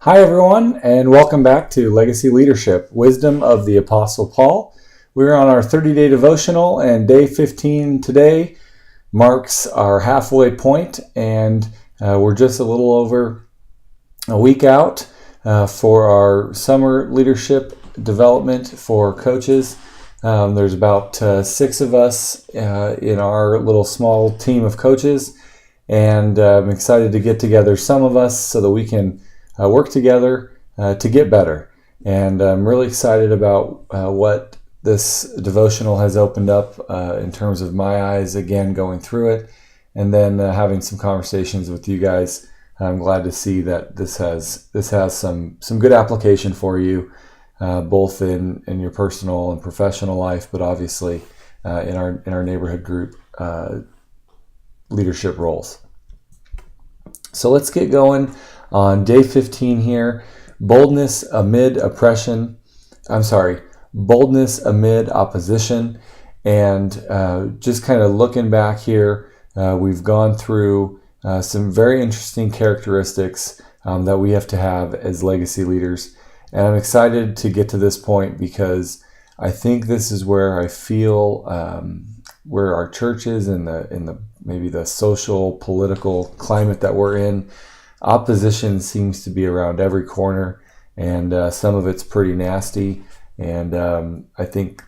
Hi, everyone, and welcome back to Legacy Leadership, Wisdom of the Apostle Paul. We're on our 30-day devotional, and day 15 today marks our halfway point, and we're just a little over a week out for our summer leadership development for coaches. There's about 6 of us in our little small team of coaches, and I'm excited to get together some of us so that we can work together to get better. And I'm really excited about what this devotional has opened up in terms of my eyes, again, going through it, and then having some conversations with you guys. I'm glad to see that this has some good application for you, both in your personal and professional life, but obviously in our neighborhood group leadership roles. So let's get going on day 15 here. Boldness amid opposition. And just kind of looking back here, we've gone through some very interesting characteristics that we have to have as legacy leaders. And I'm excited to get to this point because I think this is where I feel where our churches and the maybe the social, political climate that we're in, opposition seems to be around every corner, and some of it's pretty nasty. And I think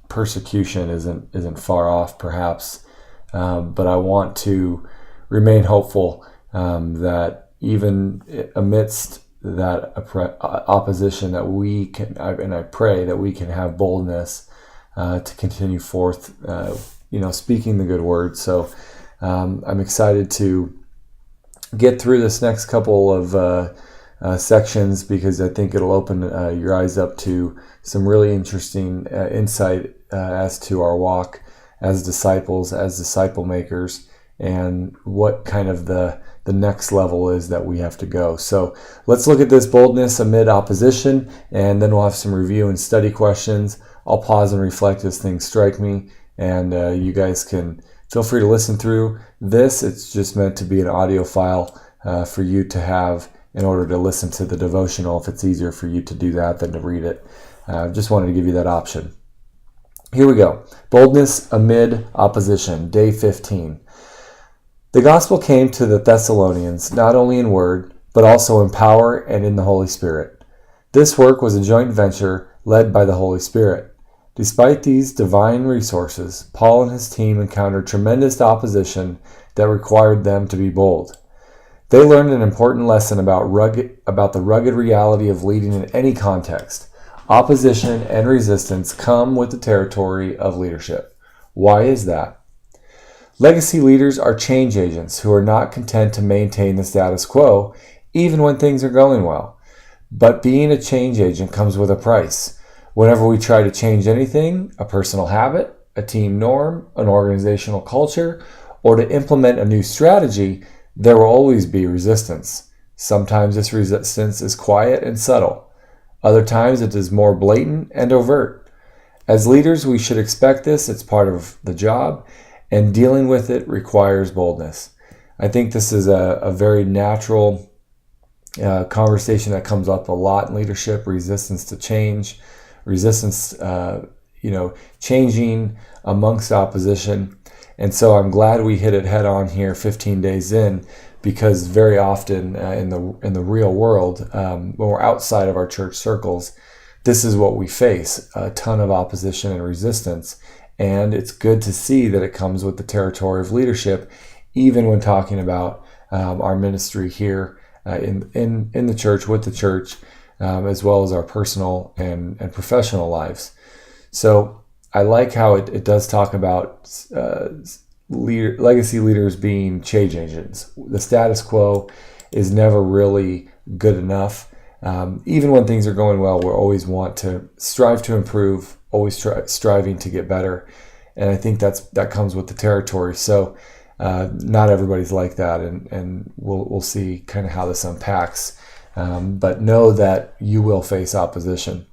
persecution isn't far off, perhaps. But I want to remain hopeful that even amidst that opposition, that we can, and I pray that we can have boldness to continue forth, speaking the good word. So I'm excited to get through this next couple of sections because I think it'll open your eyes up to some really interesting insight as to our walk as disciples, as disciple makers, and what kind of the next level is that we have to go. So let's look at this boldness amid opposition, and then we'll have some review and study questions. I'll pause and reflect as things strike me, and you guys can feel free to listen through this. It's just meant to be an audio file for you to have in order to listen to the devotional if it's easier for you to do that than to read it. Just wanted to give you that option. Here we go. Boldness amid opposition, day 15. The gospel came to the Thessalonians not only in word, but also in power and in the Holy Spirit. This work was a joint venture led by the Holy Spirit. Despite these divine resources, Paul and his team encountered tremendous opposition that required them to be bold. They learned an important lesson about the rugged reality of leading in any context. Opposition and resistance come with the territory of leadership. Why is that? Legacy leaders are change agents who are not content to maintain the status quo, even when things are going well. But being a change agent comes with a price. Whenever we try to change anything, a personal habit, a team norm, an organizational culture, or to implement a new strategy, there will always be resistance. Sometimes this resistance is quiet and subtle. Other times it is more blatant and overt. As leaders, we should expect this. It's part of the job, and dealing with it requires boldness. I think this is a very natural conversation that comes up a lot in leadership: resistance to change, resistance, changing amongst opposition. And so I'm glad we hit it head on here 15 days in, because very often in the real world, when we're outside of our church circles, this is what we face: a ton of opposition and resistance. And it's good to see that it comes with the territory of leadership, even when talking about our ministry here in the church, with the church, as well as our personal and professional lives. So I like how it does talk about legacy leaders being change agents. The status quo is never really good enough. Even when things are going well, we always want to strive to improve, always striving to get better. And I think that comes with the territory. So not everybody's like that, and we'll see kind of how this unpacks. But know that you will face opposition.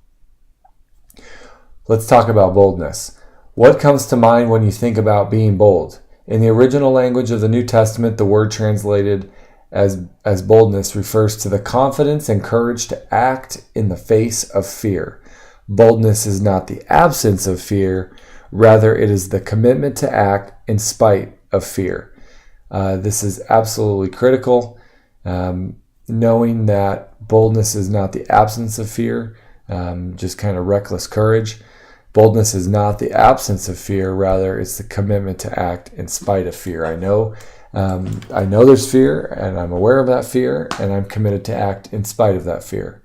Let's talk about boldness. What comes to mind when you think about being bold? In the original language of the New Testament, the word translated as boldness refers to the confidence and courage to act in the face of fear. Boldness is not the absence of fear, rather it is the commitment to act in spite of fear. This is absolutely critical. Knowing that boldness is not the absence of fear, just kind of reckless courage. Boldness is not the absence of fear, rather it's the commitment to act in spite of fear. I know there's fear, and I'm aware of that fear, and I'm committed to act in spite of that fear.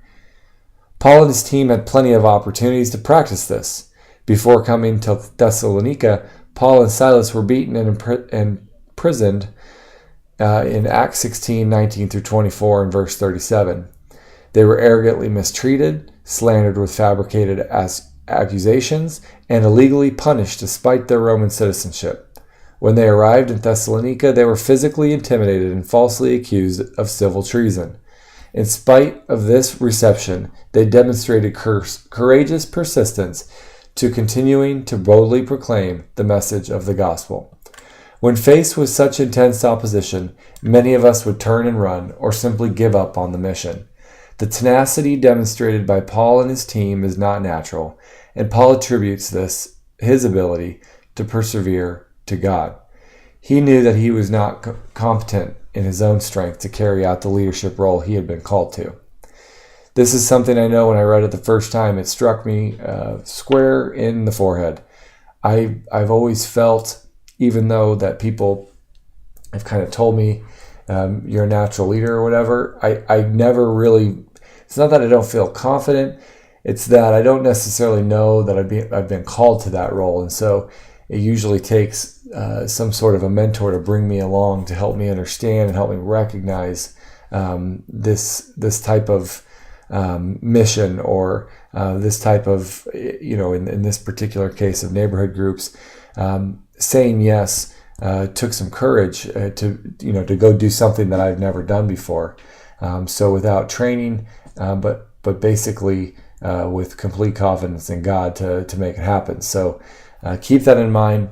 Paul and his team had plenty of opportunities to practice this. Before coming to Thessalonica, Paul and Silas were beaten and imprisoned in Acts 16:19 through 24 and verse 37. They were arrogantly mistreated, slandered with fabricated accusations, and illegally punished despite their Roman citizenship. When they arrived in Thessalonica, they were physically intimidated and falsely accused of civil treason. In spite of this reception, they demonstrated courageous persistence to continuing to boldly proclaim the message of the gospel. When faced with such intense opposition, many of us would turn and run or simply give up on the mission. The tenacity demonstrated by Paul and his team is not natural, and Paul attributes his ability to persevere to God. He knew that he was not competent in his own strength to carry out the leadership role he had been called to. This is something I know when I read it the first time, it struck me square in the forehead. I've always felt, even though that people have kind of told me you're a natural leader or whatever, I never really, it's not that I don't feel confident, it's that I don't necessarily know that I've been called to that role. And so it usually takes some sort of a mentor to bring me along to help me understand and help me recognize this type of mission, or this type of, in this particular case of neighborhood groups, saying yes took some courage to go do something that I've never done before. So without training, but basically with complete confidence in God to make it happen. So keep that in mind.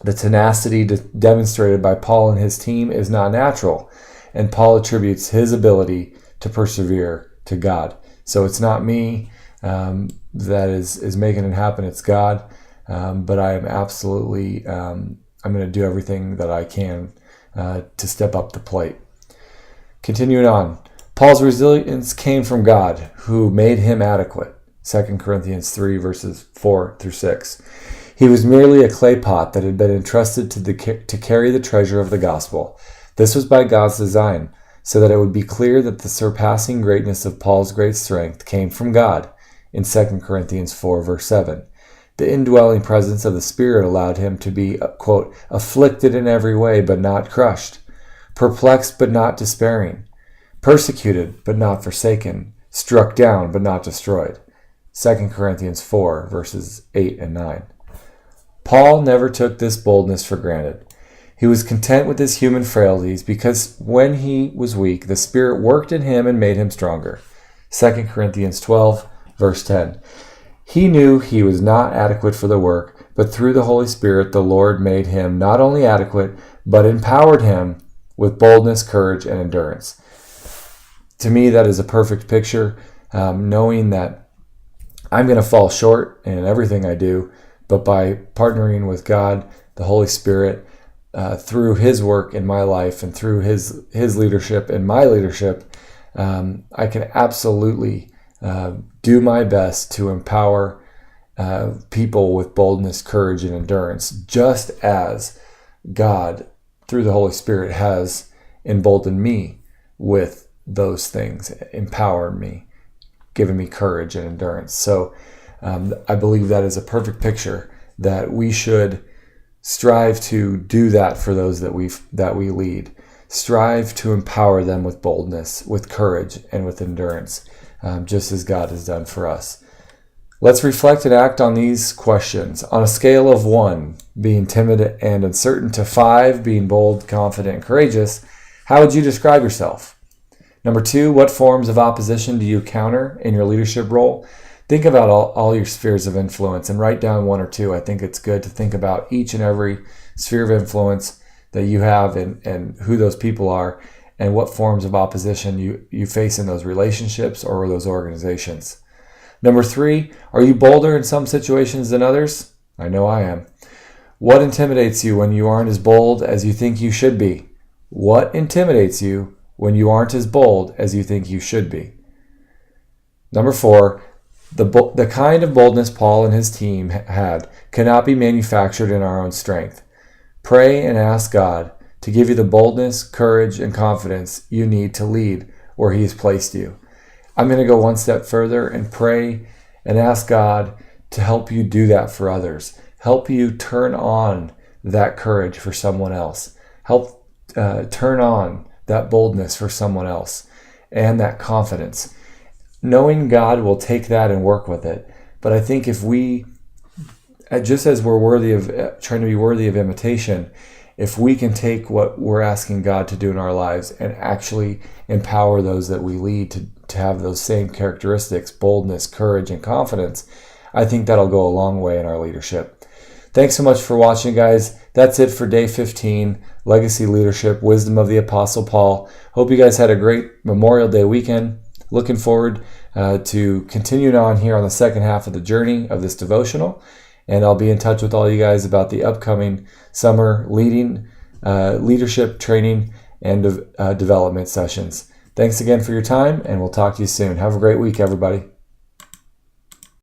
The tenacity demonstrated by Paul and his team is not natural, and Paul attributes his ability to persevere to God. So it's not me that is making it happen, it's God. But I am absolutely, I'm going to do everything that I can to step up the plate. Continuing on, Paul's resilience came from God, who made him adequate. 2 Corinthians 3, verses 4 through 6. He was merely a clay pot that had been entrusted to carry the treasure of the gospel. This was by God's design, so that it would be clear that the surpassing greatness of Paul's great strength came from God. In 2 Corinthians 4, verse 7. The indwelling presence of the Spirit allowed him to be, quote, afflicted in every way, but not crushed, perplexed, but not despairing, persecuted, but not forsaken, struck down, but not destroyed. 2 Corinthians 4, verses 8 and 9. Paul never took this boldness for granted. He was content with his human frailties because when he was weak, the Spirit worked in him and made him stronger. 2 Corinthians 12, verse 10. He knew he was not adequate for the work, but through the Holy Spirit, the Lord made him not only adequate, but empowered him with boldness, courage, and endurance. To me, that is a perfect picture, knowing that I'm going to fall short in everything I do, but by partnering with God, the Holy Spirit, through His work in my life and through His leadership and my leadership, I can absolutely do my best to empower people with boldness, courage, and endurance, just as God, through the Holy Spirit, has emboldened me with those things, empowered me, given me courage and endurance. So I believe that is a perfect picture that we should strive to do that for those that we lead. Strive to empower them with boldness, with courage, and with endurance, just as God has done for us. Let's reflect and act on these questions. On a scale of 1, being timid and uncertain, to 5, being bold, confident, and courageous, how would you describe yourself? Number 2, what forms of opposition do you counter in your leadership role? Think about all your spheres of influence and write down 1 or 2. I think it's good to think about each and every sphere of influence that you have and who those people are, and what forms of opposition you face in those relationships or those organizations. Number 3, are you bolder in some situations than others? I know I am. What intimidates you when you aren't as bold as you think you should be? What intimidates you when you aren't as bold as you think you should be? Number 4, the kind of boldness Paul and his team had cannot be manufactured in our own strength. Pray and ask God to give you the boldness, courage, and confidence you need to lead where He has placed you. I'm going to go one step further and pray and ask God to help you do that for others. Help you turn on that courage for someone else. Help turn on that boldness for someone else and that confidence. Knowing God will take that and work with it. But I think if we, just as we're worthy of trying to be worthy of imitation, if we can take what we're asking God to do in our lives and actually empower those that we lead to have those same characteristics, boldness, courage, and confidence, I think that'll go a long way in our leadership. Thanks so much for watching, guys. That's it for day 15, Legacy Leadership, Wisdom of the Apostle Paul. Hope you guys had a great Memorial Day weekend. Looking forward to continuing on here on the second half of the journey of this devotional. And I'll be in touch with all you guys about the upcoming summer leadership training and development sessions. Thanks again for your time, and we'll talk to you soon. Have a great week, everybody.